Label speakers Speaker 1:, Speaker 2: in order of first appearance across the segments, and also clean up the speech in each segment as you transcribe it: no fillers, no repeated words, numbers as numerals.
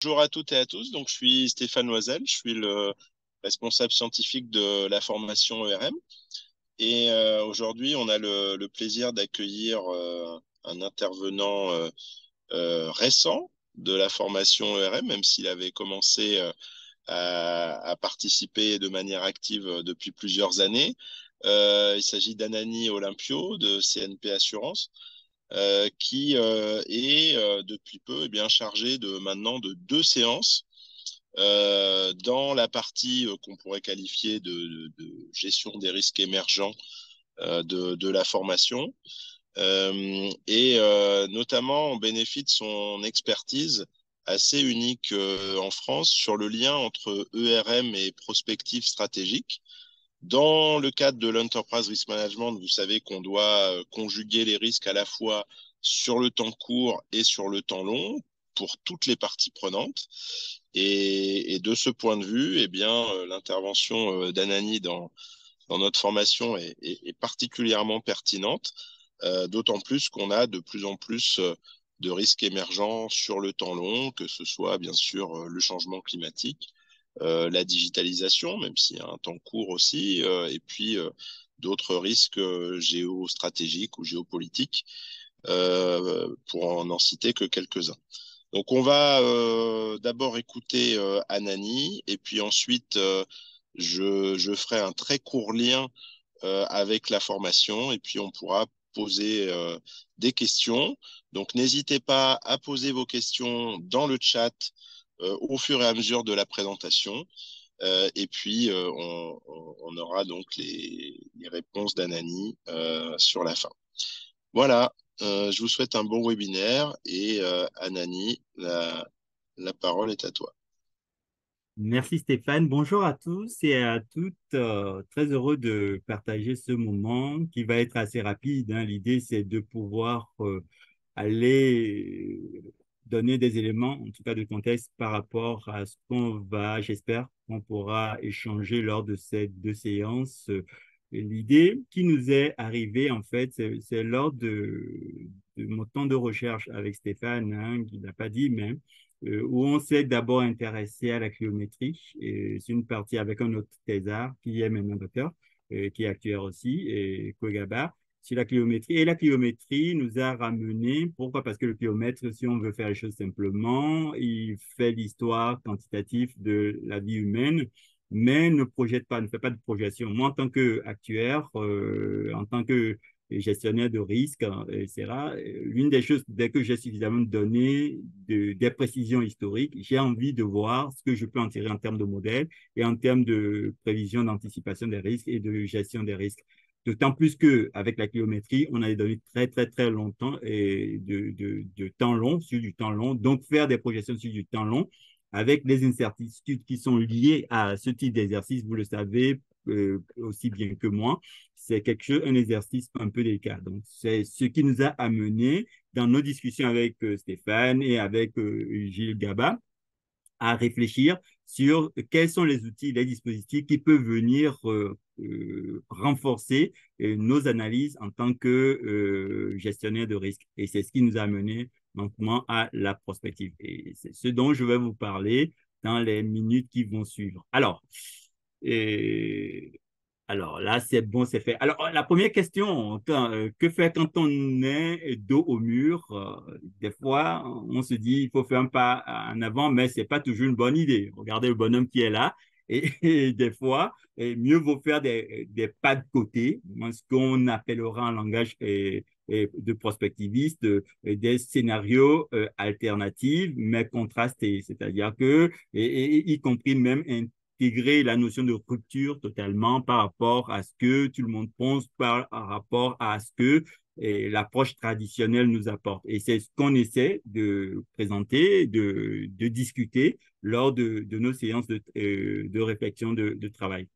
Speaker 1: Bonjour à toutes et à tous. Donc, je suis Stéphane Loisel. Je suis le responsable scientifique de la formation ERM. Et aujourd'hui, on a le plaisir d'accueillir un intervenant récent de la formation ERM, même s'il avait commencé à participer de manière active depuis plusieurs années. Il s'agit d'Anani Olympio de CNP Assurance. Qui est depuis peu chargé maintenant de deux séances dans la partie qu'on pourrait qualifier de gestion des risques émergents de la formation. Notamment, on bénéficie de son expertise assez unique en France sur le lien entre ERM et prospective stratégique. Dans le cadre de l'enterprise risk management, vous savez qu'on doit conjuguer les risques à la fois sur le temps court et sur le temps long pour toutes les parties prenantes. Et de ce point de vue, l'intervention d'Anani dans notre formation est particulièrement pertinente, d'autant plus qu'on a de plus en plus de risques émergents sur le temps long, que ce soit bien sûr le changement climatique, la digitalisation, même s'il y a un temps court aussi, et puis d'autres risques géostratégiques ou géopolitiques, pour en citer que quelques-uns. Donc on va d'abord écouter Anani, et puis ensuite je ferai un très court lien avec la formation, et puis on pourra poser des questions. Donc n'hésitez pas à poser vos questions dans le chat au fur et à mesure de la présentation. Et puis, on aura donc les réponses d'Anani sur la fin. Voilà, je vous souhaite un bon webinaire et Anani, la parole est à toi.
Speaker 2: Merci Stéphane. Bonjour à tous et à toutes. Très heureux de partager ce moment qui va être assez rapide, hein. L'idée, c'est de pouvoir aller donner des éléments, en tout cas de contexte, par rapport à ce qu'on va, j'espère, qu'on pourra échanger lors de ces deux séances. L'idée qui nous est arrivée, en fait, c'est lors de mon temps de recherche avec Stéphane, hein, qui n'a pas dit, mais où on s'est d'abord intéressé à la cliométrie. C'est une partie avec un autre thésard qui est maintenant docteur, qui est actuaire aussi, et Kogaba, sur la cliométrie. Et la cliométrie nous a ramené, pourquoi? Parce que le cliomètre, si on veut faire les choses simplement, il fait l'histoire quantitative de la vie humaine, mais ne projette pas, ne fait pas de projection. Moi, en tant qu'actuaire, en tant que gestionnaire de risque, etc., l'une des choses, dès que j'ai suffisamment donné des précisions historiques, j'ai envie de voir ce que je peux en tirer en termes de modèles et en termes de prévision d'anticipation des risques et de gestion des risques. D'autant plus qu'avec la kilométrie, on a des données très, très, très longtemps et de temps long, sur du temps long. Donc, faire des projections sur du temps long avec les incertitudes qui sont liées à ce type d'exercice, vous le savez aussi bien que moi, c'est quelque chose, un exercice un peu délicat. Donc, c'est ce qui nous a amené dans nos discussions avec Stéphane et avec Gilles Gaba à réfléchir sur quels sont les outils, les dispositifs qui peuvent venir renforcer nos analyses en tant que gestionnaire de risque. Et c'est ce qui nous a amené maintenant à la prospective. Et c'est ce dont je vais vous parler dans les minutes qui vont suivre. Et alors là, c'est bon, c'est fait. Alors, la première question, que faire quand on est dos au mur? Des fois, on se dit, il faut faire un pas en avant, mais c'est pas toujours une bonne idée. Regardez le bonhomme qui est là. Et des fois, mieux vaut faire des pas de côté, ce qu'on appellera en langage de prospectiviste, des scénarios alternatifs, mais contrastés. C'est-à-dire que, y compris même intégrer la notion de rupture totalement par rapport à ce que tout le monde pense, par rapport à ce que l'approche traditionnelle nous apporte. Et c'est ce qu'on essaie de présenter, de discuter lors de nos séances de réflexion de travail.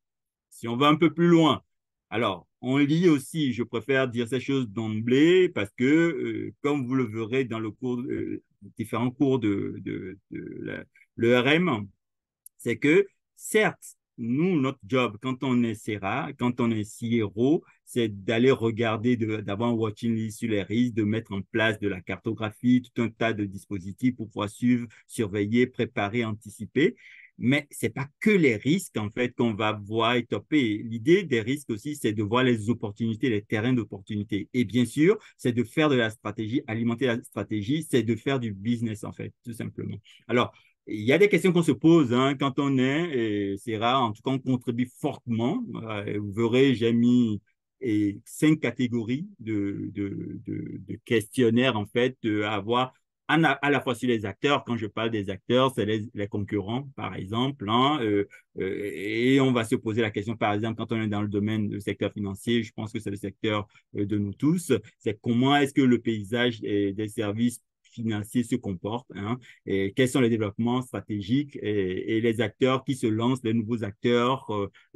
Speaker 2: Si on va un peu plus loin, alors, on lit aussi, je préfère dire ces choses d'emblée parce que, comme vous le verrez dans le cours, différents cours de l'ERM, c'est que, certes, nous, notre job, quand on est CERA, quand on est CRO, c'est d'aller regarder, d'avoir un watching list sur les risques, de mettre en place de la cartographie, tout un tas de dispositifs pour pouvoir suivre, surveiller, préparer, anticiper. Mais ce n'est pas que les risques, en fait, qu'on va voir et toper. L'idée des risques aussi, c'est de voir les opportunités, les terrains d'opportunités. Et bien sûr, c'est de faire de la stratégie, alimenter la stratégie, c'est de faire du business, en fait, tout simplement. Alors, il y a des questions qu'on se pose hein, quand on est, c'est rare, en tout cas, on contribue fortement. Vous verrez, j'ai mis 5 catégories de questionnaires, en fait, à avoir à la fois sur les acteurs. Quand je parle des acteurs, c'est les concurrents, par exemple. Hein, et on va se poser la question, par exemple, quand on est dans le domaine du secteur financier, je pense que c'est le secteur de nous tous, c'est comment est-ce que le paysage des services financiers se comporte, hein, et quels sont les développements stratégiques et les acteurs qui se lancent, les nouveaux acteurs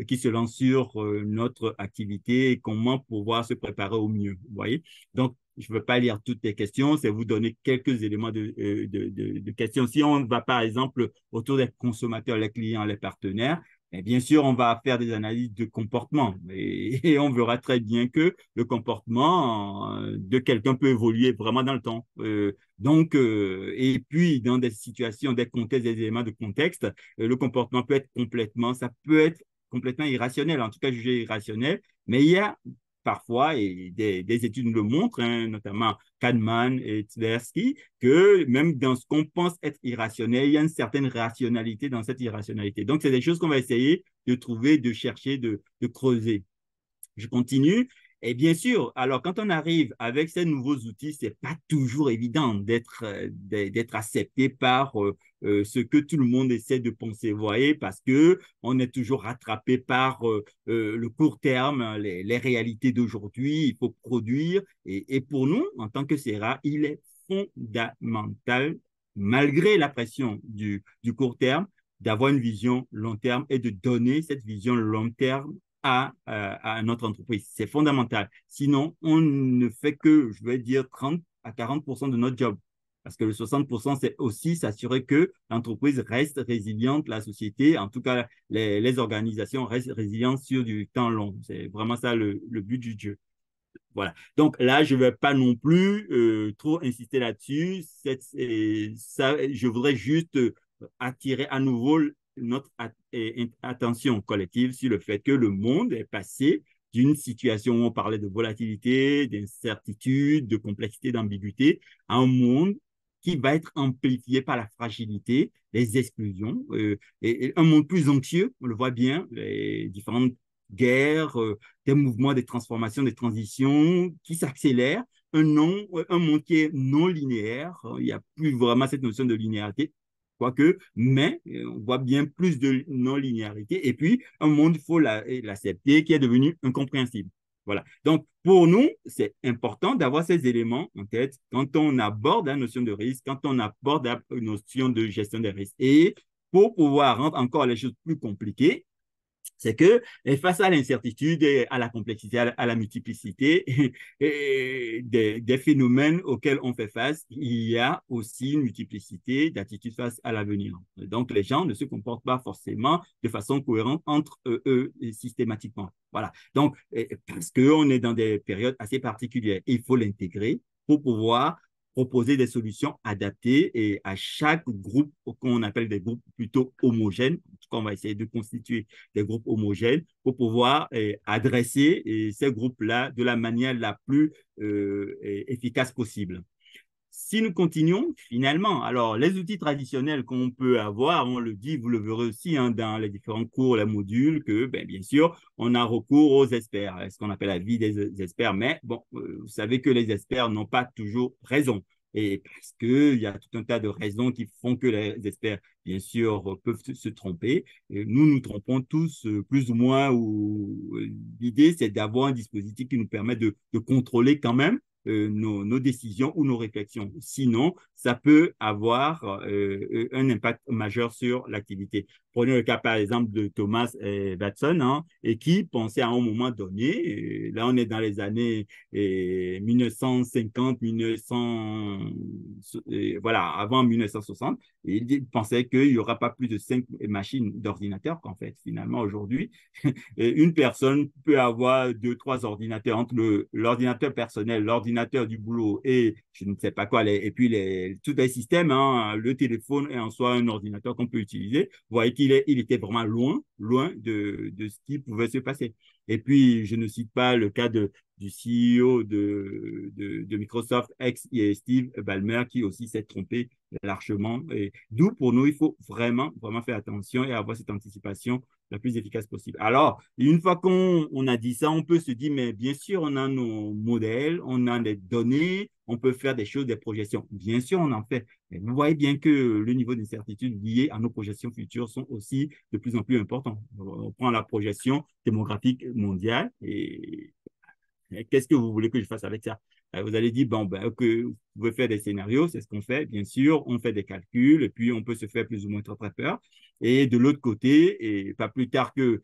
Speaker 2: qui se lancent sur notre activité et comment pouvoir se préparer au mieux. Vous voyez? Donc, je ne veux pas lire toutes les questions, c'est vous donner quelques éléments de questions. Si on va, par exemple, autour des consommateurs, les clients, les partenaires, et bien sûr, on va faire des analyses de comportement et on verra très bien que le comportement de quelqu'un peut évoluer vraiment dans le temps. Donc, et puis, dans des situations, des contextes, des éléments de contexte, le comportement peut être ça peut être complètement irrationnel, en tout cas jugé irrationnel, mais il y a parfois, et des études nous le montrent, hein, notamment Kahneman et Tversky, que même dans ce qu'on pense être irrationnel, il y a une certaine rationalité dans cette irrationalité. Donc, c'est des choses qu'on va essayer de trouver, de chercher, de creuser. Je continue. Et bien sûr, alors quand on arrive avec ces nouveaux outils, ce n'est pas toujours évident d'être accepté par ce que tout le monde essaie de penser, vous voyez, parce qu'on est toujours rattrapé par le court terme, les réalités d'aujourd'hui, il faut produire. Et pour nous, en tant que CERA, il est fondamental, malgré la pression du court terme, d'avoir une vision long terme et de donner cette vision long terme à notre entreprise. C'est fondamental. Sinon, on ne fait que, je vais dire, 30 à 40% de notre job. Parce que le 60%, c'est aussi s'assurer que l'entreprise reste résiliente, la société, en tout cas, les organisations restent résilientes sur du temps long. C'est vraiment ça le but du jeu. Voilà. Donc là, je ne vais pas non plus trop insister là-dessus. Je voudrais juste attirer à nouveau notre attention collective sur le fait que le monde est passé d'une situation où on parlait de volatilité, d'incertitude, de complexité, d'ambiguïté, à un monde qui va être amplifié par la fragilité, les exclusions, et un monde plus anxieux, on le voit bien, les différentes guerres, des mouvements, des transformations, des transitions qui s'accélèrent, un monde qui est non linéaire. Il n'y a plus vraiment cette notion de linéarité, quoique, mais on voit bien plus de non-linéarité. Et puis, un monde, il faut l'accepter, qui est devenu incompréhensible. Voilà. Donc, pour nous, c'est important d'avoir ces éléments en tête quand on aborde la notion de risque, quand on aborde la notion de gestion des risques. Et pour pouvoir rendre encore les choses plus compliquées, c'est que face à l'incertitude, à la complexité, à la multiplicité des phénomènes auxquels on fait face, il y a aussi une multiplicité d'attitudes face à l'avenir. Donc, les gens ne se comportent pas forcément de façon cohérente entre eux systématiquement. Voilà. Donc, parce qu'on est dans des périodes assez particulières, il faut l'intégrer pour pouvoir proposer des solutions adaptées et à chaque groupe qu'on appelle des groupes plutôt homogènes. En tout cas, on va essayer de constituer des groupes homogènes pour pouvoir adresser ces groupes-là de la manière la plus efficace possible. Si nous continuons, finalement, alors les outils traditionnels qu'on peut avoir, on le dit, vous le verrez aussi hein, dans les différents cours, les modules, que bien sûr, on a recours aux experts, ce qu'on appelle la vie des experts. Mais bon, vous savez que les experts n'ont pas toujours raison. Et parce qu'il y a tout un tas de raisons qui font que les experts, bien sûr, peuvent se tromper. Et nous trompons tous plus ou moins. L'idée, c'est d'avoir un dispositif qui nous permet de contrôler quand même nos décisions ou nos réflexions. Sinon, ça peut avoir un impact majeur sur l'activité. Prenez le cas, par exemple, de Thomas Watson, hein, et qui pensait à un moment donné, là on est dans les années 1950, 1900, voilà, avant 1960, et il pensait qu'il n'y aura pas plus de 5 machines d'ordinateurs qu'en fait, finalement, aujourd'hui, une personne peut avoir 2, 3 ordinateurs entre l'ordinateur personnel, l'ordinateur du boulot et je ne sais pas quoi, et puis tous les systèmes, hein, le téléphone est en soi un ordinateur qu'on peut utiliser. Vous voyez il était vraiment loin, loin de ce qui pouvait se passer. Et puis, je ne cite pas le cas du CEO de Microsoft, Steve Ballmer, qui aussi s'est trompé largement. Et d'où, pour nous, il faut vraiment, vraiment faire attention et avoir cette anticipation la plus efficace possible. Alors, une fois qu'on a dit ça, on peut se dire, mais bien sûr, on a nos modèles, on a des données, on peut faire des choses, des projections. Bien sûr, on en fait. Mais vous voyez bien que le niveau d'incertitude lié à nos projections futures sont aussi de plus en plus importants. On prend la projection démographique mondiale et qu'est-ce que vous voulez que je fasse avec ça? Vous allez dire, bon, ben, que vous pouvez faire des scénarios, c'est ce qu'on fait, bien sûr, on fait des calculs, et puis on peut se faire plus ou moins très peur. Et de l'autre côté, et pas plus tard que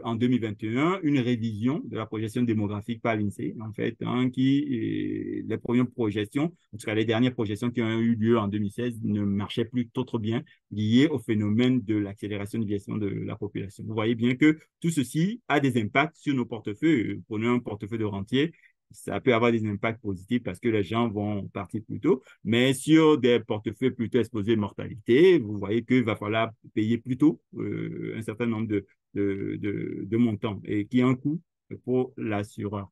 Speaker 2: en 2021, une révision de la projection démographique par l'INSEE, en fait, hein, les premières projections, en tout cas les dernières projections qui ont eu lieu en 2016, ne marchaient plus trop bien, liées au phénomène de l'accélération du vieillissement de la population. Vous voyez bien que tout ceci a des impacts sur nos portefeuilles. Prenez un portefeuille de rentier, ça peut avoir des impacts positifs parce que les gens vont partir plus tôt, mais sur des portefeuilles plutôt exposés à mortalité, vous voyez qu'il va falloir payer plus tôt un certain nombre de montants et qui a un coût pour l'assureur.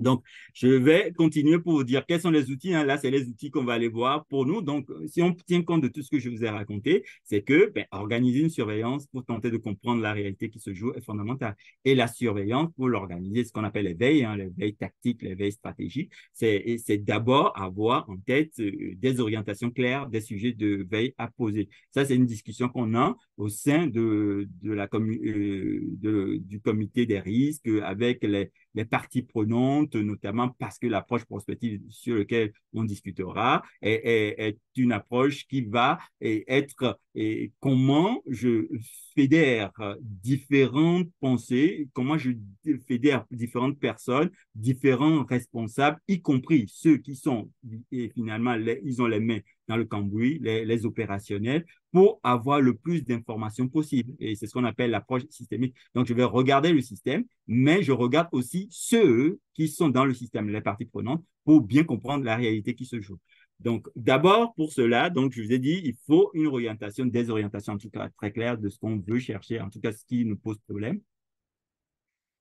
Speaker 2: Donc, je vais continuer pour vous dire quels sont les outils. Hein. Là, c'est les outils qu'on va aller voir pour nous. Donc, si on tient compte de tout ce que je vous ai raconté, c'est que organiser une surveillance pour tenter de comprendre la réalité qui se joue est fondamental. Et la surveillance, pour l'organiser, ce qu'on appelle hein, les veilles tactiques, les veilles stratégiques, c'est d'abord avoir en tête des orientations claires, des sujets de veille à poser. Ça, c'est une discussion qu'on a au sein du comité des risques avec les parties prenantes, notamment parce que l'approche prospective sur laquelle on discutera est une approche qui va être comment je fédère différentes pensées, comment je fédère différentes personnes, différents responsables, y compris ceux qui sont, et finalement, ils ont les mains dans le cambouis, les opérationnels, pour avoir le plus d'informations possible. Et c'est ce qu'on appelle l'approche systémique. Donc, je vais regarder le système, mais je regarde aussi ceux qui sont dans le système, les parties prenantes, pour bien comprendre la réalité qui se joue. Donc, d'abord, pour cela, donc, je vous ai dit, il faut une orientation, des orientations, en tout cas, très claires de ce qu'on veut chercher, en tout cas, ce qui nous pose problème.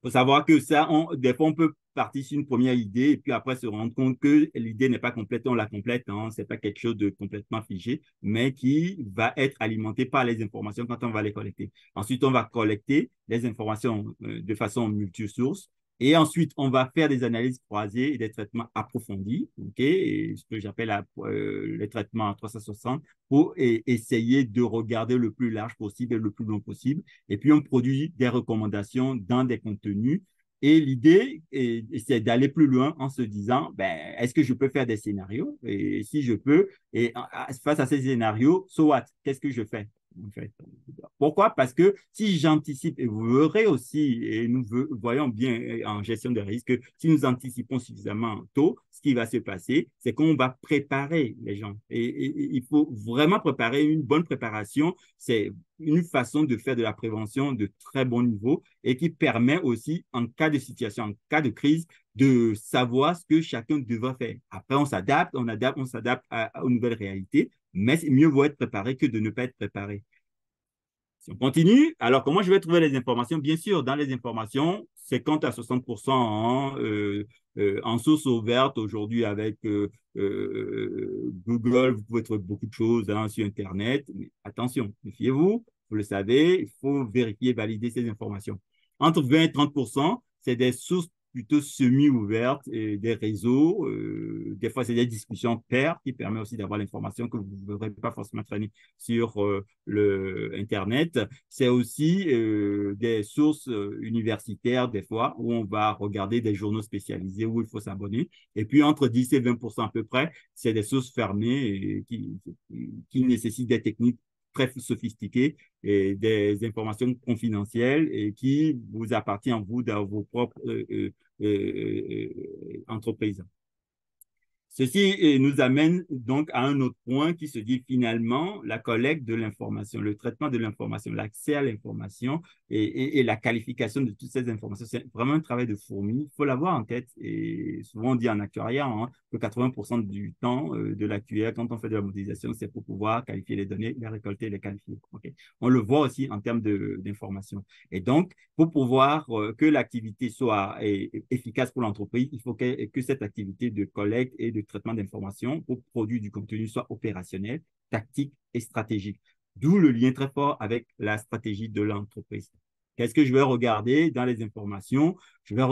Speaker 2: Il faut savoir que ça, des fois, on peut partir sur une première idée et puis après se rendre compte que l'idée n'est pas complète, on la complète, hein, c'est pas quelque chose de complètement figé, mais qui va être alimenté par les informations quand on va les collecter. Ensuite, on va collecter les informations de façon multisource. Et ensuite, on va faire des analyses croisées et des traitements approfondis, et ce que j'appelle les traitements à 360, pour essayer de regarder le plus large possible et le plus long possible. Et puis, on produit des recommandations dans des contenus. Et l'idée, c'est d'aller plus loin en se disant, ben, est-ce que je peux faire des scénarios? Et si je peux, et face à ces scénarios, so what? Qu'est-ce que je fais? En fait. Pourquoi? Parce que si j'anticipe, et vous verrez aussi, et nous voyons bien en gestion de risque, si nous anticipons suffisamment tôt, ce qui va se passer, c'est qu'on va préparer les gens. Et il faut vraiment préparer une bonne préparation. C'est une façon de faire de la prévention de très bon niveau et qui permet aussi, en cas de situation, en cas de crise, de savoir ce que chacun devra faire. Après, on s'adapte aux nouvelles réalités, mais c'est mieux vaut être préparé que de ne pas être préparé. Si on continue, alors comment je vais trouver les informations? Bien sûr, dans les informations, 50 à 60% en source ouverte aujourd'hui avec Google, vous pouvez trouver beaucoup de choses hein, sur Internet. Mais attention, méfiez-vous, vous le savez, il faut vérifier, valider ces informations. Entre 20 et 30%, c'est des sources plutôt semi-ouvertes, des réseaux. Des fois, c'est des discussions pairs qui permettent aussi d'avoir l'information que vous ne verrez pas forcément traîner sur le Internet. C'est aussi des sources universitaires, des fois, où on va regarder des journaux spécialisés où il faut s'abonner. Et puis, entre 10 et 20% à peu près, c'est des sources fermées qui nécessitent des techniques très sophistiquées et des informations confidentielles et qui vous appartiennent, vous, dans vos propres entreprises. Ceci nous amène donc à un autre point qui se dit finalement la collecte de l'information, le traitement de l'information, l'accès à l'information et la qualification de toutes ces informations. C'est vraiment un travail de fourmi. Il faut l'avoir en tête. Et souvent on dit en actuariat hein, que 80% du temps de l'actuaire, quand on fait de la modélisation, c'est pour pouvoir qualifier les données, les récolter et les qualifier. Okay? On le voit aussi en termes d'information. Et donc, pour pouvoir que l'activité soit efficace pour l'entreprise, il faut que cette activité de collecte et de traitement d'informations pour produire du contenu soit opérationnel, tactique et stratégique. D'où le lien très fort avec la stratégie de l'entreprise. Qu'est-ce que je vais regarder dans les informations? Je vais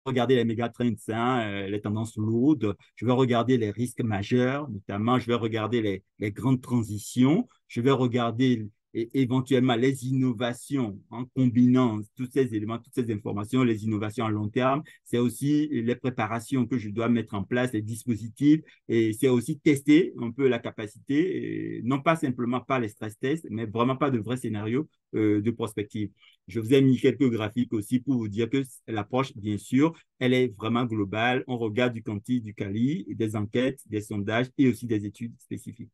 Speaker 2: regarder les mégatrends, hein, les tendances lourdes. Je vais regarder les risques majeurs, notamment, je vais regarder les grandes transitions. Je vais regarder et éventuellement les innovations en combinant tous ces éléments, toutes ces informations, les innovations à long terme, c'est aussi les préparations que je dois mettre en place, les dispositifs, et c'est aussi tester un peu la capacité, non pas simplement par les stress tests, mais vraiment pas de vrais scénarios de prospective. Je vous ai mis quelques graphiques aussi pour vous dire que l'approche, bien sûr, elle est vraiment globale. On regarde du quanti, du quali, des enquêtes, des sondages et aussi des études spécifiques.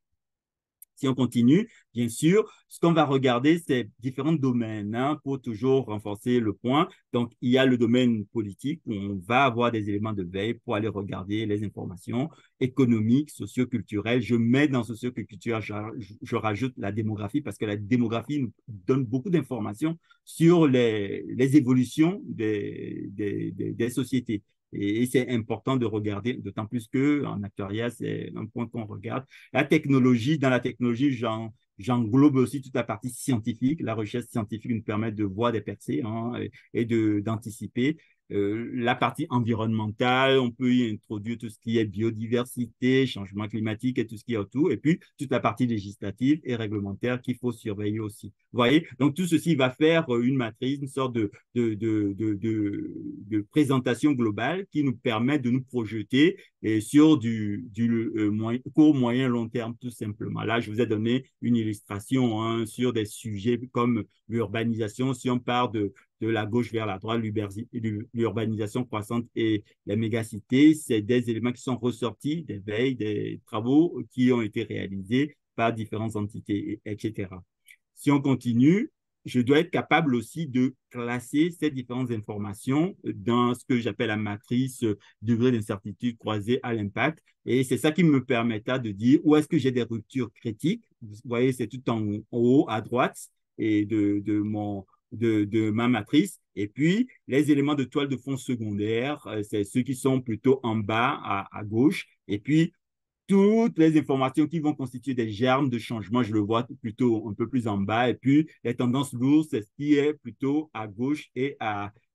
Speaker 2: Si on continue, bien sûr, ce qu'on va regarder, c'est différents domaines hein, pour toujours renforcer le point. Donc, il y a le domaine politique où on va avoir des éléments de veille pour aller regarder les informations économiques, socioculturelles. Je mets dans socioculturel, je rajoute la démographie parce que la démographie nous donne beaucoup d'informations sur les évolutions des sociétés. Et c'est important de regarder, d'autant plus qu'en actuariat, c'est un point qu'on regarde. La technologie, dans la technologie, j'englobe aussi toute la partie scientifique. La recherche scientifique nous permet de voir des percées hein, et d'anticiper. La partie environnementale, on peut y introduire tout ce qui est biodiversité, changement climatique et tout ce qui est autour. Et puis, toute la partie législative et réglementaire qu'il faut surveiller aussi. Vous voyez? Donc, tout ceci va faire une matrice, une sorte de présentation globale qui nous permet de nous projeter sur du court, moyen, long terme, tout simplement. Là, je vous ai donné une illustration hein, sur des sujets comme l'urbanisation. Si on part de la gauche vers la droite, l'urbanisation croissante et les mégacités, c'est des éléments qui sont ressortis des veilles, des travaux qui ont été réalisés par différentes entités, etc. Si on continue, je dois être capable aussi de classer ces différentes informations dans ce que j'appelle la matrice degré d'incertitude croisée à l'impact. Et c'est ça qui me permettra de dire où est-ce que j'ai des ruptures critiques. Vous voyez, c'est tout en haut à droite et de ma matrice. Et puis, les éléments de toile de fond secondaire, c'est ceux qui sont plutôt en bas à gauche. Et puis, toutes les informations qui vont constituer des germes de changement, je le vois plutôt un peu plus en bas. Et puis, les tendances lourdes, c'est ce qui est plutôt à gauche et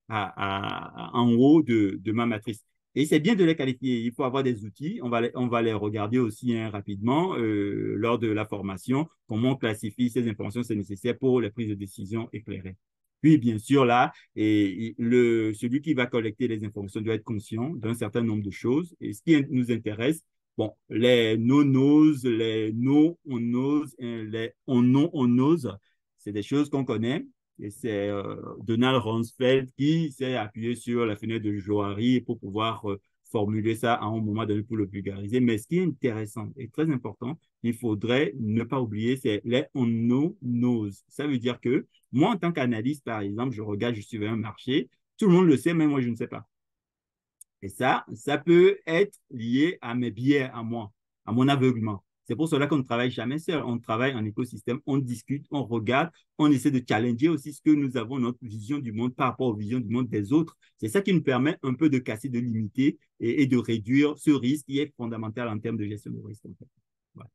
Speaker 2: en haut de ma matrice. Et c'est bien de les qualifier. Il faut avoir des outils. On va les regarder aussi hein, rapidement lors de la formation. Comment on classifie ces informations, c'est nécessaire pour les prises de décision éclairées. Puis, bien sûr, là, celui qui va collecter les informations doit être conscient d'un certain nombre de choses. Et ce qui nous intéresse, bon, les no-nos, les no-on-knows, les on-no-on-knows, c'est des choses qu'on connaît. Et c'est Donald Rumsfeld qui s'est appuyé sur la fenêtre de Johari pour pouvoir formuler ça à un moment donné pour le vulgariser. Mais ce qui est intéressant et très important, il faudrait ne pas oublier, c'est les on-no-knows. Ça veut dire que moi, en tant qu'analyste, par exemple, je regarde, je surveille un marché, tout le monde le sait, mais moi, je ne sais pas. Et ça peut être lié à mes biais, à moi, à mon aveuglement. C'est pour cela qu'on ne travaille jamais seul. On travaille en écosystème, on discute, on regarde, on essaie de challenger aussi ce que nous avons, notre vision du monde par rapport aux visions du monde des autres. C'est ça qui nous permet un peu de casser, de limiter et de réduire ce risque qui est fondamental en termes de gestion de risque. En fait. Voilà.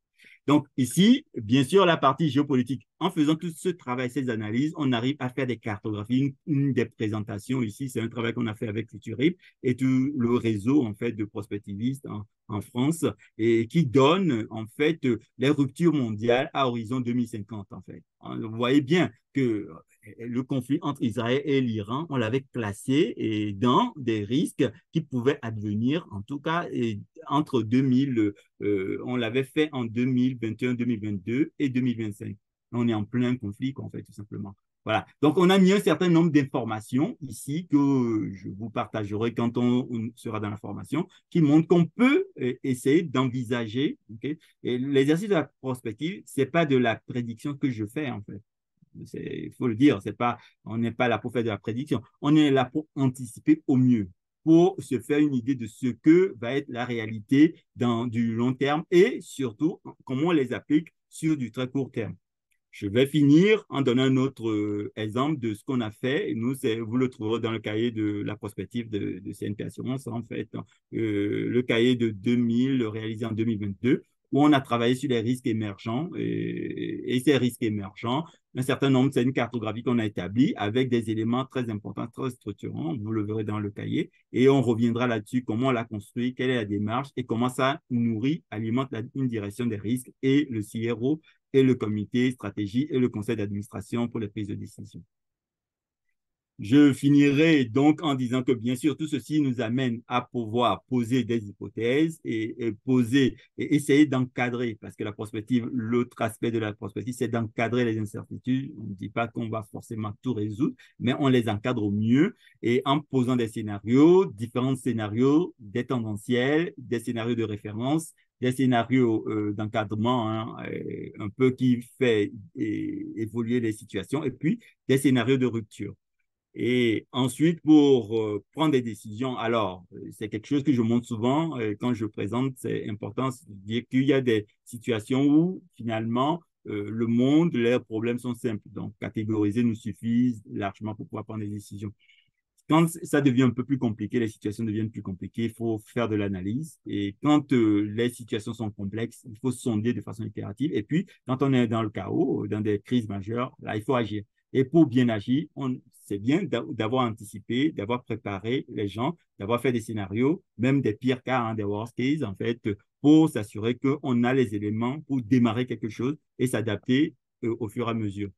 Speaker 2: Donc ici, bien sûr, la partie géopolitique. En faisant tout ce travail, ces analyses, on arrive à faire des cartographies, une des présentations ici, c'est un travail qu'on a fait avec Futurip et tout le réseau en fait de prospectivistes en France et qui donne en fait les ruptures mondiales à horizon 2050 en fait. Vous voyez bien que le conflit entre Israël et l'Iran, on l'avait classé et dans des risques qui pouvaient advenir, en tout cas entre 2000, on l'avait fait en 2021, 2022 et 2025. on est en plein conflit, en fait, tout simplement. Voilà. Donc, on a mis un certain nombre d'informations ici que je vous partagerai quand on sera dans la formation, qui montrent qu'on peut essayer d'envisager. Okay? Et l'exercice de la prospective, ce n'est pas de la prédiction que je fais, en fait. Il faut le dire, on n'est pas là pour faire de la prédiction. On est là pour anticiper au mieux, pour se faire une idée de ce que va être la réalité dans du long terme et surtout comment on les applique sur du très court terme. Je vais finir en donnant un autre exemple de ce qu'on a fait. Nous, vous le trouverez dans le cahier de la prospective de CNP Assurance, en fait, le cahier de 2000, réalisé en 2022, où on a travaillé sur les risques émergents. Et ces risques émergents, un certain nombre, c'est une cartographie qu'on a établie avec des éléments très importants, très structurants. Vous le verrez dans le cahier. Et on reviendra là-dessus, comment on l'a construit, quelle est la démarche et comment ça nourrit, alimente une direction des risques et le CRO et le comité stratégie et le conseil d'administration pour les prises de décision. Je finirai donc en disant que bien sûr, tout ceci nous amène à pouvoir poser des hypothèses et essayer d'encadrer, parce que la prospective, l'autre aspect de la prospective, c'est d'encadrer les incertitudes. On ne dit pas qu'on va forcément tout résoudre, mais on les encadre au mieux et en posant des scénarios, différents scénarios, des tendanciels, des scénarios de référence, des scénarios d'encadrement un peu qui fait évoluer les situations et puis des scénarios de rupture. Et ensuite, pour prendre des décisions, alors, c'est quelque chose que je montre souvent quand je présente, c'est important de dire qu'il y a des situations où, finalement, le monde, leurs problèmes sont simples. Donc, catégoriser nous suffit largement pour pouvoir prendre des décisions. Quand ça devient un peu plus compliqué, les situations deviennent plus compliquées, il faut faire de l'analyse. Et quand les situations sont complexes, il faut sonder de façon itérative. Et puis, quand on est dans le chaos, dans des crises majeures, là, il faut agir. Et pour bien agir, c'est bien d'avoir anticipé, d'avoir préparé les gens, d'avoir fait des scénarios, même des pires cas, hein, des worst cases, en fait, pour s'assurer qu'on a les éléments pour démarrer quelque chose et s'adapter au fur et à mesure.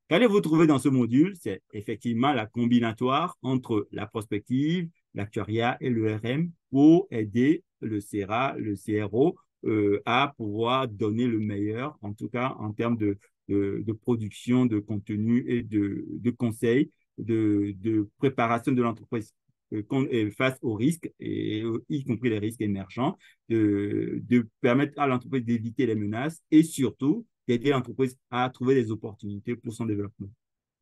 Speaker 2: Qu'allez-vous trouver dans ce module? C'est effectivement la combinatoire entre la prospective, l'actuariat et le RM pour aider le CERA, le CRO à pouvoir donner le meilleur, en tout cas en termes de production de contenu et de conseils, de préparation de l'entreprise face aux risques, et, y compris les risques émergents, de permettre à l'entreprise d'éviter les menaces et surtout d'aider l'entreprise à trouver des opportunités pour son développement.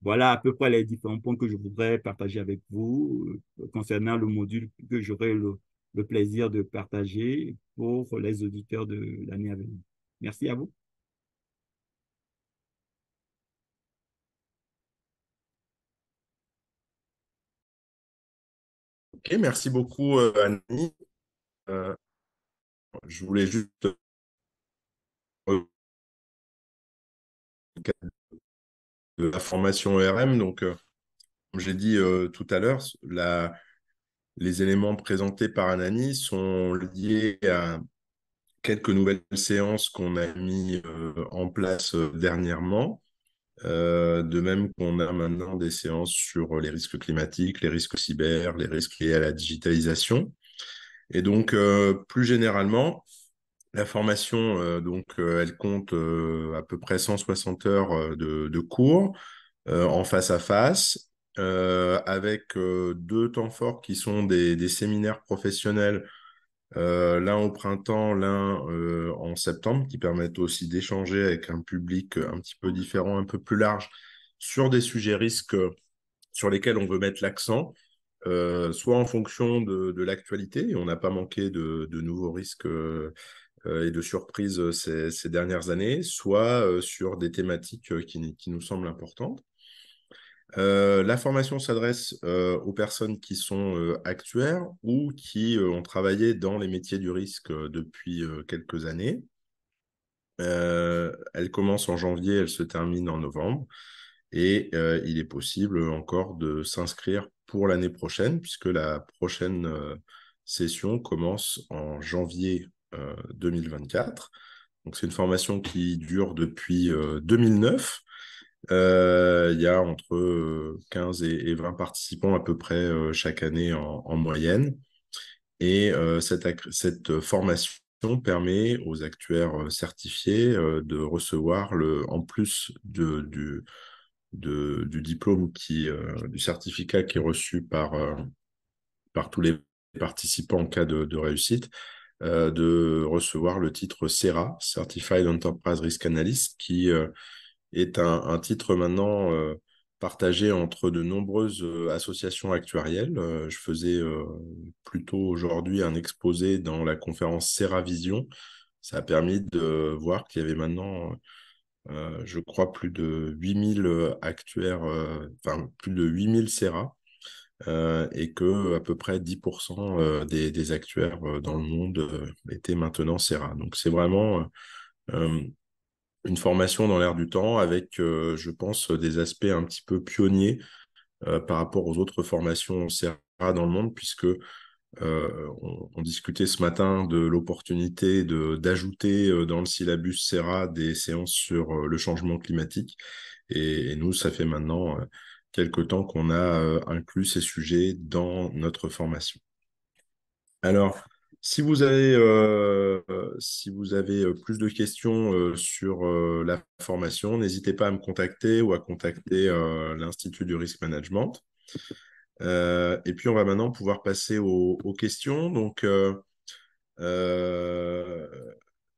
Speaker 2: Voilà à peu près les différents points que je voudrais partager avec vous concernant le module que j'aurai le plaisir de partager pour les auditeurs de l'année à venir. Merci à vous.
Speaker 1: Ok, merci beaucoup, Annie. Euh, je voulais juste de la formation ERM. Donc, comme j'ai dit tout à l'heure, les éléments présentés par Anani sont liés à quelques nouvelles séances qu'on a mis en place dernièrement. De même qu'on a maintenant des séances sur les risques climatiques, les risques cyber, les risques liés à la digitalisation. Et donc, plus généralement, la formation, elle compte à peu près 160 heures de cours en face à face, avec deux temps forts qui sont des séminaires professionnels, l'un au printemps, l'un en septembre, qui permettent aussi d'échanger avec un public un petit peu différent, un peu plus large, sur des sujets risques sur lesquels on veut mettre l'accent. Soit en fonction de l'actualité, et on n'a pas manqué de nouveaux risques et de surprises ces dernières années, soit sur des thématiques qui nous semblent importantes. La formation s'adresse aux personnes qui sont actuaires ou qui ont travaillé dans les métiers du risque depuis quelques années. Elle commence en janvier, elle se termine en novembre. Et il est possible encore de s'inscrire pour l'année prochaine, puisque la prochaine session commence en janvier 2024. Donc, c'est une formation qui dure depuis 2009. Il y a entre 15 et 20 participants à peu près chaque année en moyenne. Et cette formation
Speaker 3: permet aux actuaires certifiés de recevoir, en plus du diplôme du certificat qui est reçu par tous les participants en cas de réussite, de recevoir le titre CERA, Certified Enterprise Risk Analyst, qui est un titre maintenant partagé entre de nombreuses associations actuarielles. Je faisais plutôt aujourd'hui un exposé dans la conférence CERA Vision. Ça a permis de voir qu'il y avait maintenant, je crois, plus de 8000 actuaires, enfin plus de 8000 CERA, et que à peu près 10% des actuaires dans le monde étaient maintenant CERA. Donc c'est vraiment une formation dans l'air du temps avec, je pense, des aspects un petit peu pionniers par rapport aux autres formations CERA dans le monde, puisque on discutait ce matin de l'opportunité d'ajouter dans le syllabus CERA des séances sur le changement climatique. Et nous, ça fait maintenant quelque temps qu'on a inclus ces sujets dans notre formation. Alors, si vous avez plus de questions sur la formation, n'hésitez pas à me contacter ou à contacter l'Institut du Risk Management. Et puis, on va maintenant pouvoir passer aux questions. Euh,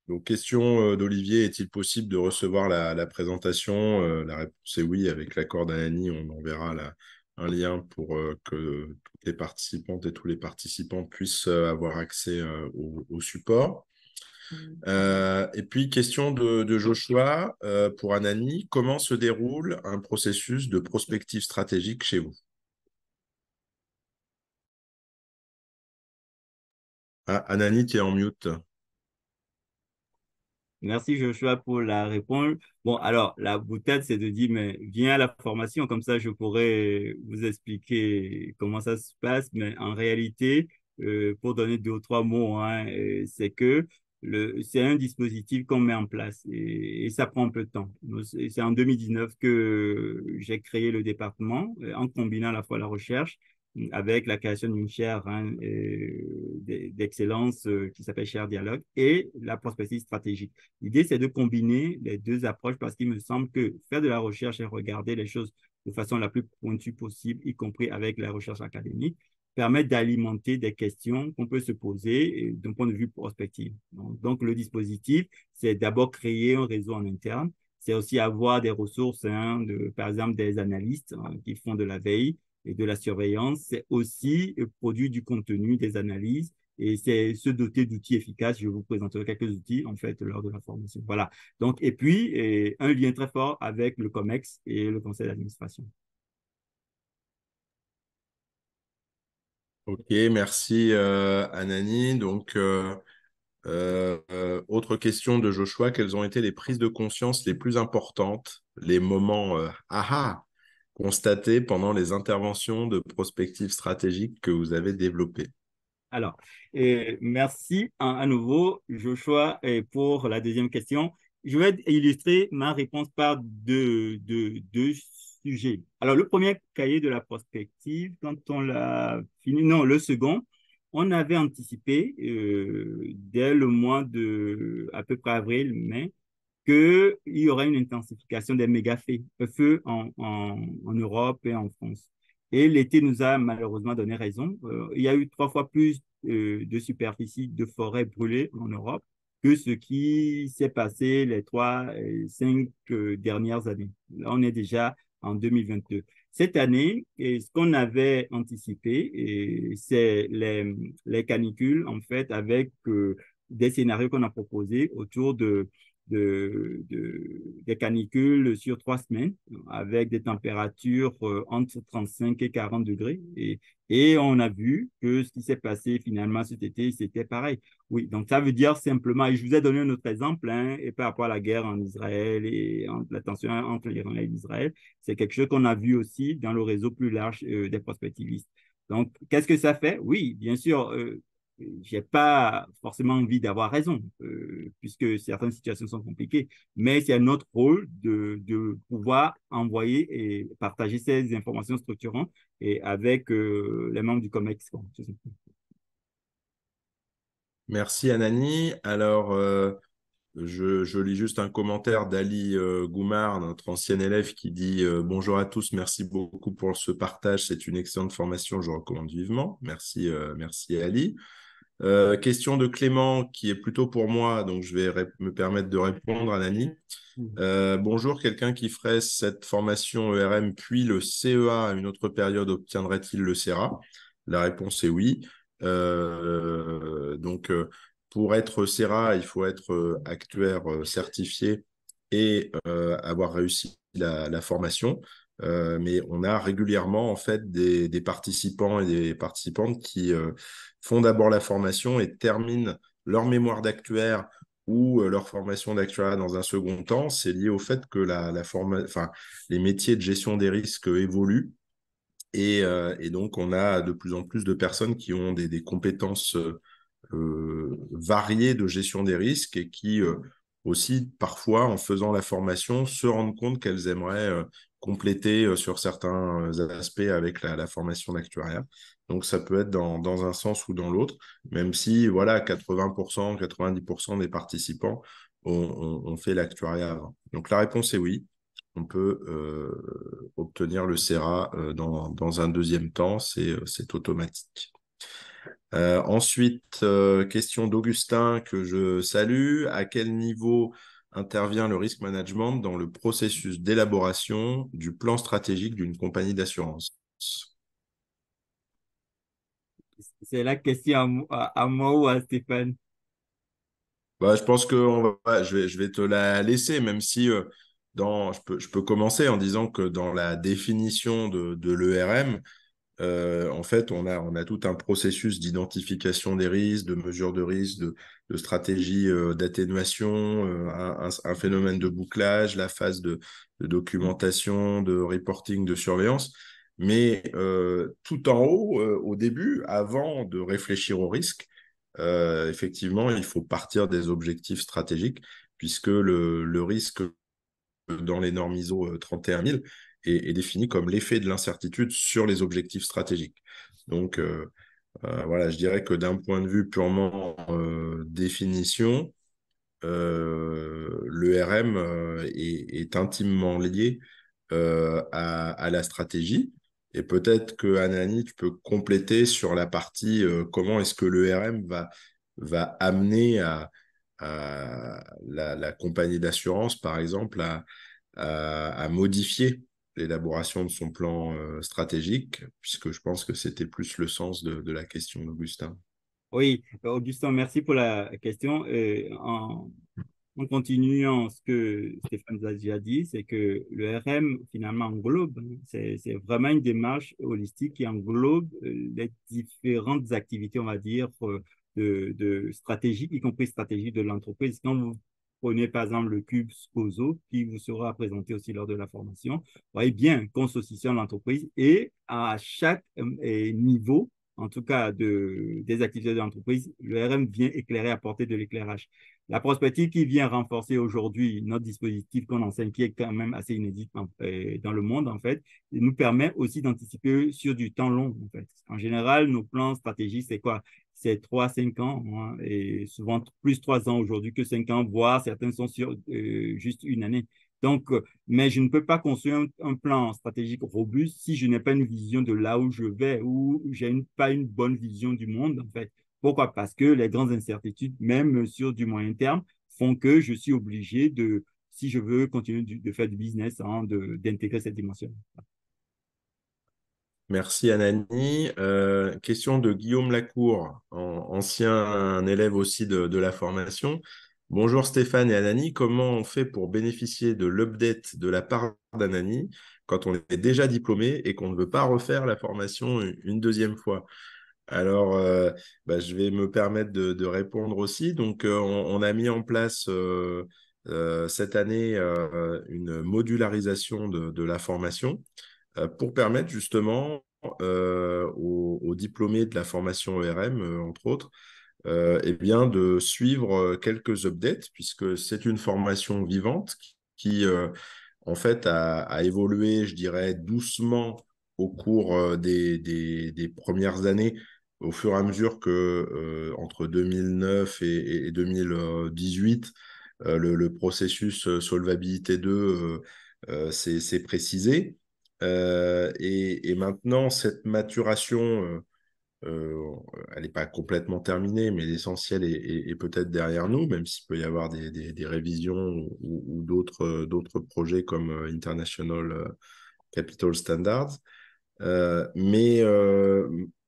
Speaker 3: donc, question d'Olivier, est-il possible de recevoir la présentation? La réponse est oui, avec l'accord d'Annie, on enverra un lien pour que toutes les participantes et tous les participants puissent avoir accès au support. Et puis, question de Joshua pour Anani, comment se déroule un processus de prospective stratégique chez vous? Ah, Anani, tu es en mute.
Speaker 2: Merci Joshua pour la réponse. Bon, alors, la boutade, c'est de dire, mais viens à la formation, comme ça je pourrais vous expliquer comment ça se passe. Mais en réalité, pour donner deux ou trois mots, hein, c'est que c'est un dispositif qu'on met en place et ça prend un peu de temps. C'est en 2019 que j'ai créé le département en combinant à la fois la recherche avec la création d'une chaire hein, d'excellence qui s'appelle Chaire Dialogue et la prospective stratégique. L'idée, c'est de combiner les deux approches parce qu'il me semble que faire de la recherche et regarder les choses de façon la plus pointue possible, y compris avec la recherche académique, permet d'alimenter des questions qu'on peut se poser d'un point de vue prospectif. Donc, le dispositif, c'est d'abord créer un réseau en interne. C'est aussi avoir des ressources, hein, par exemple des analystes hein, qui font de la veille et de la surveillance. C'est aussi produire du contenu, des analyses et c'est se doter d'outils efficaces. Je vous présenterai quelques outils, en fait, lors de la formation. Voilà. Donc, et puis, un lien très fort avec le COMEX et le conseil d'administration.
Speaker 3: Ok, merci Anani. Donc, autre question de Joshua, quelles ont été les prises de conscience les plus importantes, les moments aha constatés pendant les interventions de prospective stratégique que vous avez développées?
Speaker 2: Alors, merci à nouveau, Joshua, pour la deuxième question. Je vais illustrer ma réponse par deux sujets. Alors, le premier cahier de la prospective, quand on l'a fini, non, le second, on avait anticipé dès le mois de à peu près avril, mai, qu'il y aurait une intensification des méga-feux en Europe et en France. Et l'été nous a malheureusement donné raison. Il y a eu 3 fois plus de superficie de forêts brûlées en Europe que ce qui s'est passé les 3, 5 dernières années. Là, on est déjà en 2022. Cette année, ce qu'on avait anticipé, c'est les canicules, en fait, avec des scénarios qu'on a proposés autour des canicules sur 3 semaines avec des températures entre 35 et 40 degrés. Et on a vu que ce qui s'est passé finalement cet été, c'était pareil. Oui, donc ça veut dire simplement, et je vous ai donné un autre exemple, hein, et par rapport à la guerre en Israël et la tension entre l'Iran et Israël, c'est quelque chose qu'on a vu aussi dans le réseau plus large des prospectivistes. Donc, qu'est-ce que ça fait? Oui, bien sûr, j'ai pas forcément envie d'avoir raison, puisque certaines situations sont compliquées, mais c'est notre rôle de pouvoir envoyer et partager ces informations structurantes et avec les membres du COMEX.
Speaker 3: Merci Anani. Alors, je lis juste un commentaire d'Ali Goumar, notre ancien élève, qui dit bonjour à tous, merci beaucoup pour ce partage, c'est une excellente formation, je recommande vivement. Merci, merci Ali. Question de Clément qui est plutôt pour moi, donc je vais me permettre de répondre à Nani. Bonjour, quelqu'un qui ferait cette formation ERM puis le CEA à une autre période obtiendrait-il le CERA? La réponse est oui. Donc, pour être CERA, il faut être actuaire certifié et avoir réussi la formation. Mais on a régulièrement en fait des participants et des participantes qui font d'abord la formation et terminent leur mémoire d'actuaire ou leur formation d'actuariat dans un second temps. C'est lié au fait que les métiers de gestion des risques évoluent et donc on a de plus en plus de personnes qui ont des compétences variées de gestion des risques et qui aussi, parfois, en faisant la formation, se rendent compte qu'elles aimeraient compléter sur certains aspects avec la formation d'actuariat. Donc, ça peut être dans un sens ou dans l'autre, même si, voilà, 80%, 90% des participants ont fait l'actuariat avant. Donc, la réponse est oui. On peut obtenir le CERA dans un deuxième temps, c'est automatique. Ensuite, question d'Augustin que je salue. À quel niveau intervient le risk management dans le processus d'élaboration du plan stratégique d'une compagnie d'assurance?
Speaker 2: C'est la question à moi ou à Stéphane?
Speaker 3: Bah, je pense que je vais te la laisser, même si je peux commencer en disant que dans la définition de l'ERM, en fait, on a tout un processus d'identification des risques, de mesure de risque, de stratégie d'atténuation, un phénomène de bouclage, la phase de documentation, de reporting, de surveillance. Mais tout en haut, au début, avant de réfléchir au risque, effectivement, il faut partir des objectifs stratégiques, puisque le risque dans les normes ISO 31000 est défini comme l'effet de l'incertitude sur les objectifs stratégiques. Donc, voilà, je dirais que d'un point de vue purement définition, l'ERM est intimement lié à la stratégie. Et peut-être que, Anani, tu peux compléter sur la partie comment est-ce que l'ERM va amener à la compagnie d'assurance, par exemple, à modifier l'élaboration de son plan stratégique, puisque je pense que c'était plus le sens de la question d'Augustin.
Speaker 2: Oui, Augustin, merci pour la question. En continuant ce que Stéphane nous a déjà dit, c'est que le RM finalement englobe, hein, c'est vraiment une démarche holistique qui englobe les différentes activités, on va dire, de stratégie, y compris stratégie de l'entreprise. Quand vous prenez par exemple le cube SCOSO, qui vous sera présenté aussi lors de la formation, vous voyez bien qu'on saucissonne l'entreprise et à chaque niveau, en tout cas des activités de l'entreprise, le RM vient éclairer, apporter de l'éclairage. La prospective qui vient renforcer aujourd'hui notre dispositif qu'on enseigne, qui est quand même assez inédit dans le monde, en fait, nous permet aussi d'anticiper sur du temps long, en fait. En général, nos plans stratégiques, c'est quoi? C'est 3, 5 ans, hein, et souvent plus 3 ans aujourd'hui que 5 ans, voire certains sont sur juste une année. Donc, mais je ne peux pas construire un plan stratégique robuste si je n'ai pas une vision de là où je vais, ou je n'ai pas une bonne vision du monde, en fait. Pourquoi? Parce que les grandes incertitudes, même sur du moyen terme, font que je suis obligé de, si je veux continuer de faire du business, hein, d'intégrer cette dimension.
Speaker 3: Merci Anani. Question de Guillaume Lacour, ancien élève aussi de la formation. Bonjour Stéphane et Anani, comment on fait pour bénéficier de l'update de la part d'Anani quand on est déjà diplômé et qu'on ne veut pas refaire la formation une deuxième fois? Alors, je vais me permettre de répondre aussi. Donc, on a mis en place cette année une modularisation de la formation pour permettre justement aux diplômés de la formation ERM, entre autres, eh bien, de suivre quelques updates, puisque c'est une formation vivante qui en fait, a évolué, je dirais, doucement au cours des premières années au fur et à mesure que entre 2009 et 2018, le processus solvabilité 2 s'est précisé. Et maintenant, cette maturation, elle n'est pas complètement terminée, mais l'essentiel est peut-être derrière nous, même s'il peut y avoir des révisions ou d'autres projets comme International Capital Standards. Mais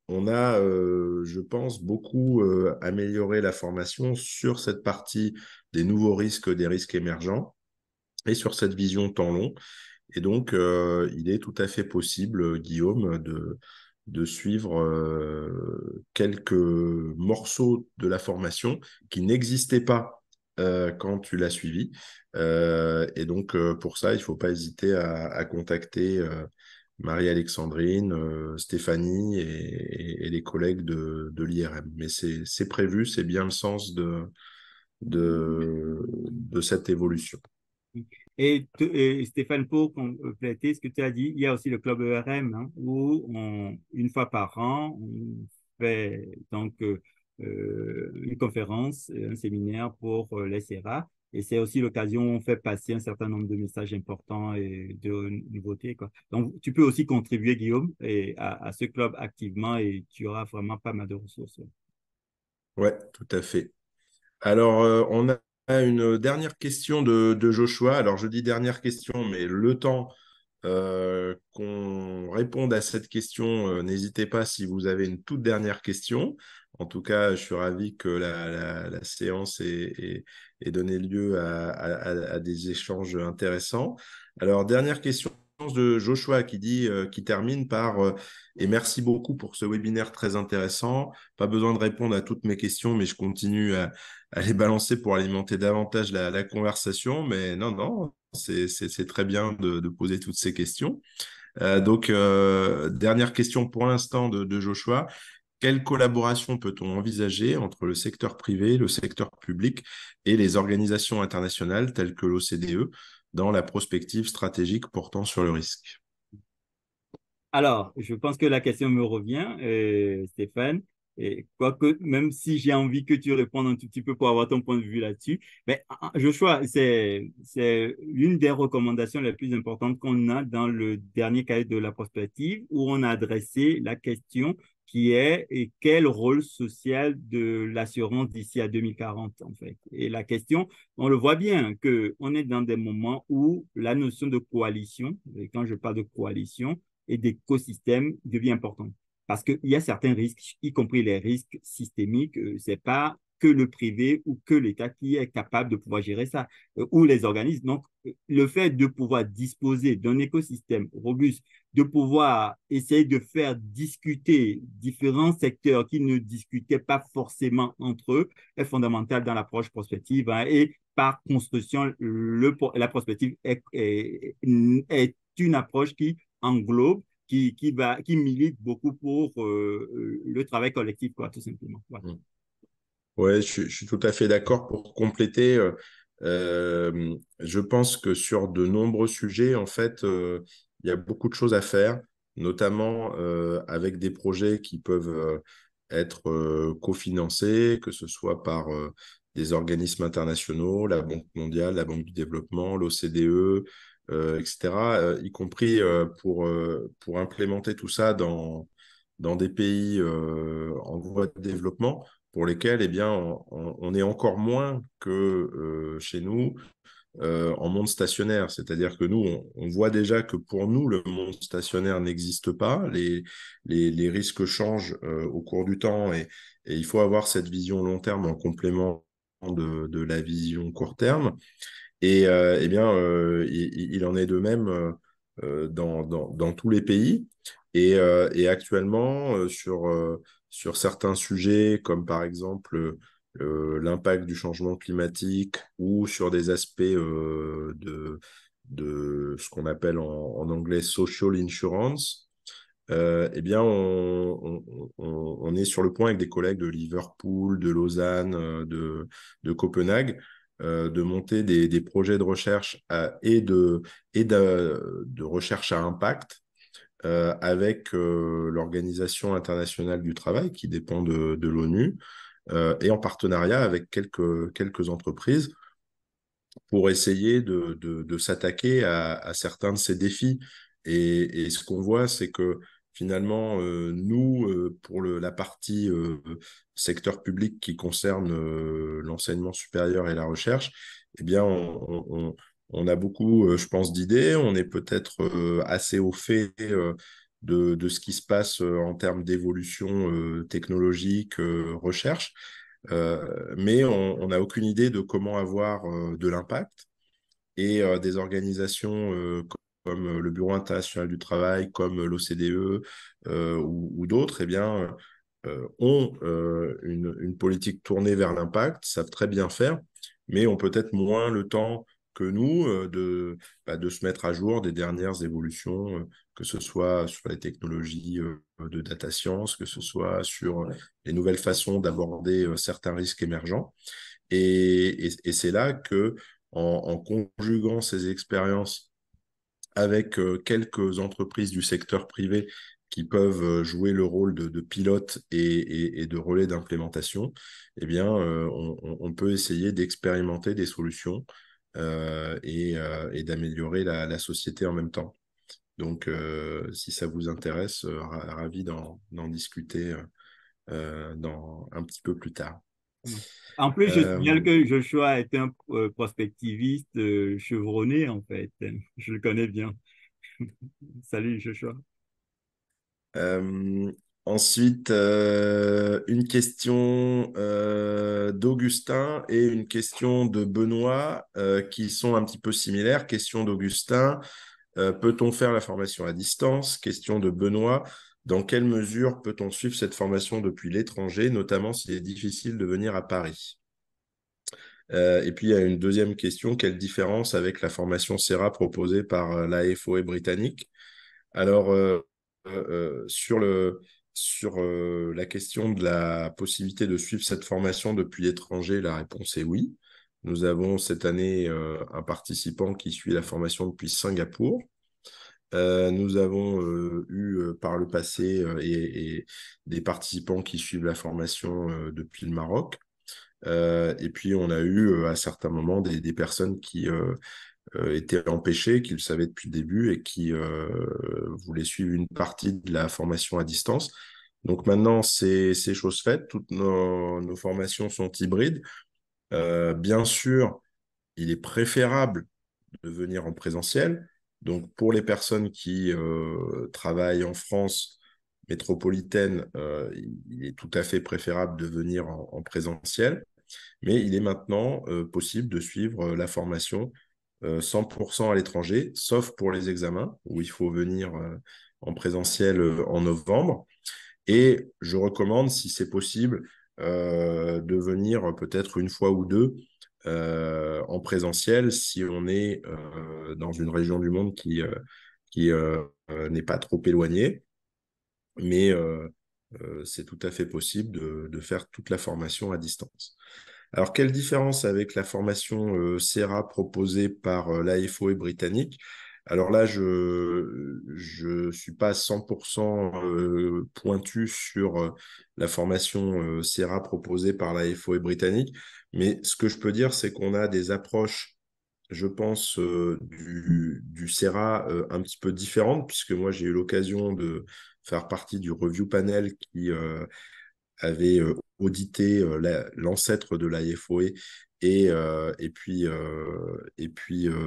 Speaker 3: on a, je pense, beaucoup amélioré la formation sur cette partie des nouveaux risques, des risques émergents et sur cette vision temps long. Et donc, il est tout à fait possible, Guillaume, de suivre quelques morceaux de la formation qui n'existaient pas quand tu l'as suivi. Et donc, pour ça, il ne faut pas hésiter à contacter Marie-Alexandrine, Stéphanie et les collègues de l'IRM. Mais c'est prévu, c'est bien le sens de cette évolution.
Speaker 2: Et Stéphane, pour compléter ce que tu as dit, il y a aussi le club ERM, hein, où une fois par an, on fait donc une conférence, un séminaire pour les CERA. Et c'est aussi l'occasion où on fait passer un certain nombre de messages importants et de nouveautés, quoi. Donc, tu peux aussi contribuer, Guillaume, à ce club activement et tu auras vraiment pas mal de ressources.
Speaker 3: Ouais, tout à fait. Alors, on a une dernière question de Joshua. Alors, je dis dernière question, mais le temps qu'on réponde à cette question, n'hésitez pas si vous avez une toute dernière question. En tout cas, je suis ravi que la séance ait donné lieu à des échanges intéressants. Alors, dernière question de Joshua qui termine par et merci beaucoup pour ce webinaire très intéressant. Pas besoin de répondre à toutes mes questions, mais je continue à les balancer pour alimenter davantage la conversation. Mais non, non, c'est très bien de poser toutes ces questions. Donc, dernière question pour l'instant de Joshua. Quelle collaboration peut-on envisager entre le secteur privé, le secteur public et les organisations internationales telles que l'OCDE dans la prospective stratégique portant sur le risque?
Speaker 2: Alors, je pense que la question me revient, Stéphane. Et quoique, même si j'ai envie que tu répondes un tout petit peu pour avoir ton point de vue là-dessus, mais Joshua, c'est l'une des recommandations les plus importantes qu'on a dans le dernier cahier de la prospective où on a adressé la question qui est et quel rôle social de l'assurance d'ici à 2040, en fait. Et la question, on le voit bien, qu'on est dans des moments où la notion de coalition, et quand je parle de coalition, et d'écosystème devient important. Parce qu'il y a certains risques, y compris les risques systémiques, ce n'est pas que le privé ou que l'État qui est capable de pouvoir gérer ça, ou les organismes. Donc, le fait de pouvoir disposer d'un écosystème robuste, de pouvoir essayer de faire discuter différents secteurs qui ne discutaient pas forcément entre eux est fondamental dans l'approche prospective. Hein, et par construction, la prospective est une approche qui englobe, qui milite beaucoup pour le travail collectif, quoi, tout simplement. Voilà.
Speaker 3: Ouais, je suis tout à fait d'accord. Pour compléter, je pense que sur de nombreux sujets, en fait, il y a beaucoup de choses à faire, notamment avec des projets qui peuvent être cofinancés, que ce soit par des organismes internationaux, la Banque mondiale, la Banque du développement, l'OCDE, etc., y compris pour implémenter tout ça dans des pays en voie de développement pour lesquels eh bien, on est encore moins que chez nous en monde stationnaire. C'est-à-dire que nous, on voit déjà que pour nous, le monde stationnaire n'existe pas. Les risques changent au cours du temps et il faut avoir cette vision long terme en complément de la vision court terme. Et eh bien, il en est de même dans tous les pays. Et actuellement, sur certains sujets, comme par exemple l'impact du changement climatique ou sur des aspects de ce qu'on appelle en anglais social insurance, eh bien, on est sur le point avec des collègues de Liverpool, de Lausanne, de Copenhague, de monter des projets de recherche et de recherche à impact avec l'Organisation internationale du travail, qui dépend de l'ONU, et en partenariat avec quelques entreprises pour essayer de s'attaquer à certains de ces défis. Et ce qu'on voit, c'est que finalement, nous, pour la partie secteur public qui concerne l'enseignement supérieur et la recherche, eh bien, on a beaucoup, je pense, d'idées. On est peut-être assez au fait de ce qui se passe en termes d'évolution technologique, recherche. Mais on n'a aucune idée de comment avoir de l'impact. Et des organisations comme le Bureau international du travail, comme l'OCDE ou d'autres, eh bien, ont une politique tournée vers l'impact, savent très bien faire, mais ont peut-être moins le temps que nous de se mettre à jour des dernières évolutions, que ce soit sur les technologies de data science, que ce soit sur les nouvelles façons d'aborder certains risques émergents. Et c'est là que, en conjuguant ces expériences avec quelques entreprises du secteur privé qui peuvent jouer le rôle de pilote et de relais d'implémentation, eh bien, on peut essayer d'expérimenter des solutions et d'améliorer la société en même temps. Donc, si ça vous intéresse, ravi d'en discuter un petit peu plus tard.
Speaker 2: En plus, je signale
Speaker 3: Euh,
Speaker 2: que Joshua est un prospectiviste chevronné, en fait. Je le connais bien. Salut, Joshua.
Speaker 3: Euh, ensuite, une question d'Augustin et une question de Benoît qui sont un petit peu similaires. Question d'Augustin, peut-on faire la formation à distance? Question de Benoît, dans quelle mesure peut-on suivre cette formation depuis l'étranger, notamment s'il est difficile de venir à Paris? Et puis, il y a une deuxième question, quelle différence avec la formation SERA proposée par la FOE britannique? Alors, sur la question de la possibilité de suivre cette formation depuis l'étranger, la réponse est oui. Nous avons cette année un participant qui suit la formation depuis Singapour. Nous avons eu par le passé et des participants qui suivent la formation depuis le Maroc. Et puis, on a eu à certains moments des personnes qui étaient empêchés, qui le savaient depuis le début et qui voulaient suivre une partie de la formation à distance. Donc maintenant, c'est chose faite. Toutes nos formations sont hybrides. Bien sûr, il est préférable de venir en présentiel. Donc pour les personnes qui travaillent en France métropolitaine, il est tout à fait préférable de venir en présentiel. Mais il est maintenant possible de suivre la formation 100% à l'étranger, sauf pour les examens, où il faut venir en présentiel en novembre. Et je recommande, si c'est possible, de venir peut-être une fois ou deux en présentiel si on est dans une région du monde qui n'est pas trop éloignée. Mais c'est tout à fait possible de faire toute la formation à distance. Alors, quelle différence avec la formation SERA proposée par l'AFOE britannique? Alors là, je suis pas 100% pointu sur la formation SERA proposée par l'AFOE britannique, mais ce que je peux dire, c'est qu'on a des approches, je pense, du SERA un petit peu différentes, puisque moi, j'ai eu l'occasion de faire partie du review panel qui avait audité l'ancêtre de l'AFOE et puis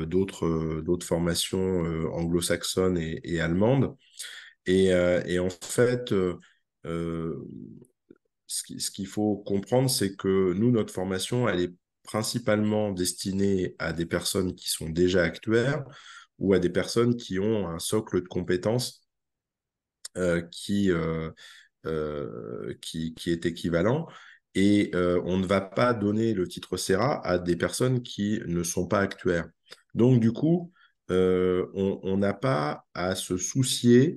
Speaker 3: d'autres formations anglo-saxonnes et allemandes. Et en fait, euh, ce qu'il faut comprendre, c'est que nous, notre formation, elle est principalement destinée à des personnes qui sont déjà actuaires ou à des personnes qui ont un socle de compétences euh, qui, euh, qui est équivalent. Et on ne va pas donner le titre SERA à des personnes qui ne sont pas actuaires. Donc, du coup, on n'a pas à se soucier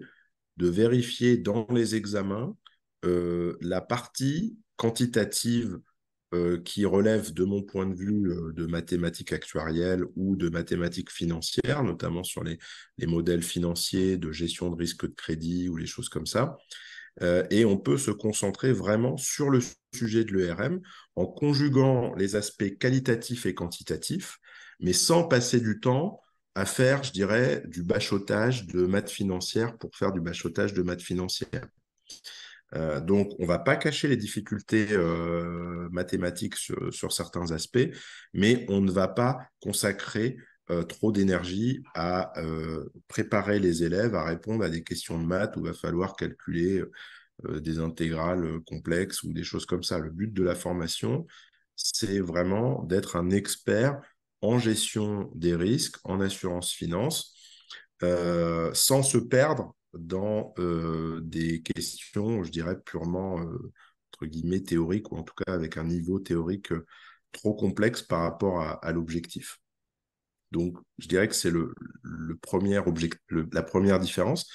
Speaker 3: de vérifier dans les examens la partie quantitative qui relèvent, de mon point de vue, de mathématiques actuarielles ou de mathématiques financières, notamment sur les modèles financiers de gestion de risque de crédit ou les choses comme ça. Et on peut se concentrer vraiment sur le sujet de l'ERM en conjuguant les aspects qualitatifs et quantitatifs, mais sans passer du temps à faire, je dirais, du bachotage de maths financières pour faire du bachotage de maths financières. Donc, on ne va pas cacher les difficultés mathématiques sur certains aspects, mais on ne va pas consacrer trop d'énergie à préparer les élèves à répondre à des questions de maths où il va falloir calculer des intégrales complexes ou des choses comme ça. Le but de la formation, c'est vraiment d'être un expert en gestion des risques, en assurance finance, sans se perdre dans des questions, je dirais, purement, entre guillemets, théoriques, ou en tout cas avec un niveau théorique trop complexe par rapport à l'objectif. Donc, je dirais que c'est la première différence.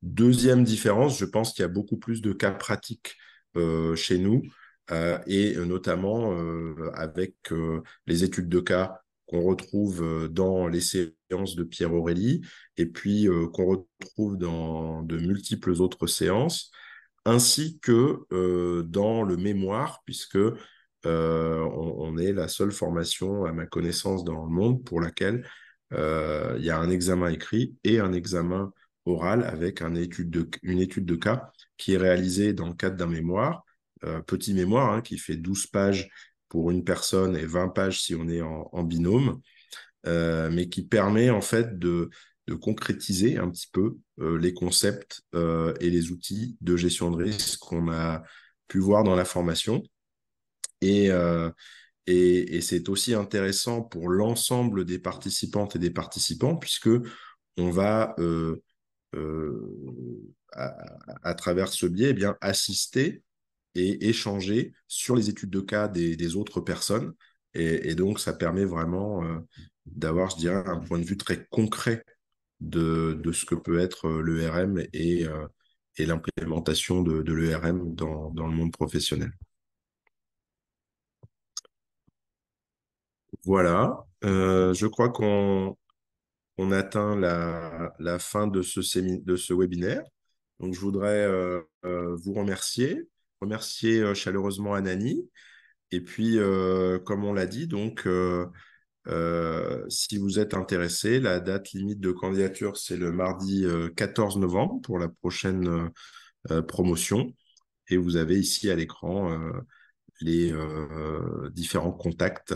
Speaker 3: Deuxième différence, je pense qu'il y a beaucoup plus de cas pratiques chez nous, et notamment avec les études de cas qu'on retrouve dans les séances de Pierre Aurélie et puis qu'on retrouve dans de multiples autres séances, ainsi que dans le mémoire, puisque on est la seule formation, à ma connaissance, dans le monde pour laquelle il y a un examen écrit et un examen oral avec une étude de cas qui est réalisée dans le cadre d'un mémoire, petit mémoire, hein, qui fait 12 pages pour une personne et 20 pages si on est en binôme, mais qui permet en fait de concrétiser un petit peu les concepts et les outils de gestion de risque qu'on a pu voir dans la formation. Et, et c'est aussi intéressant pour l'ensemble des participantes et des participants, puisque on va, euh, à, à travers ce biais, eh bien, assister et échanger sur les études de cas des autres personnes. Et donc, ça permet vraiment d'avoir, je dirais, un point de vue très concret de ce que peut être l'ERM et l'implémentation de l'ERM dans le monde professionnel. Voilà. Je crois qu'on atteint la fin de de ce webinaire. Donc, je voudrais vous remercier chaleureusement Anani. Et puis, comme on l'a dit, donc, si vous êtes intéressé, la date limite de candidature, c'est le mardi 14 novembre pour la prochaine promotion. Et vous avez ici à l'écran les différents contacts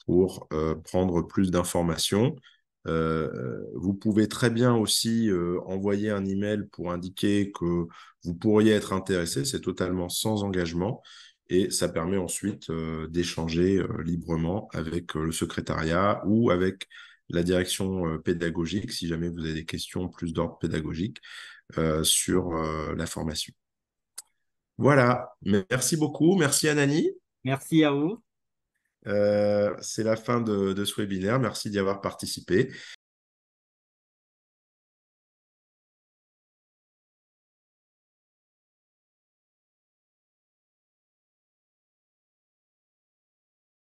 Speaker 3: pour prendre plus d'informations. Vous pouvez très bien aussi envoyer un email pour indiquer que vous pourriez être intéressé. C'est totalement sans engagement et ça permet ensuite d'échanger librement avec le secrétariat ou avec la direction pédagogique si jamais vous avez des questions plus d'ordre pédagogique sur la formation. Voilà, merci beaucoup. Merci Anani.
Speaker 2: Merci à vous.
Speaker 3: C'est la fin de ce webinaire. Merci d'y avoir participé.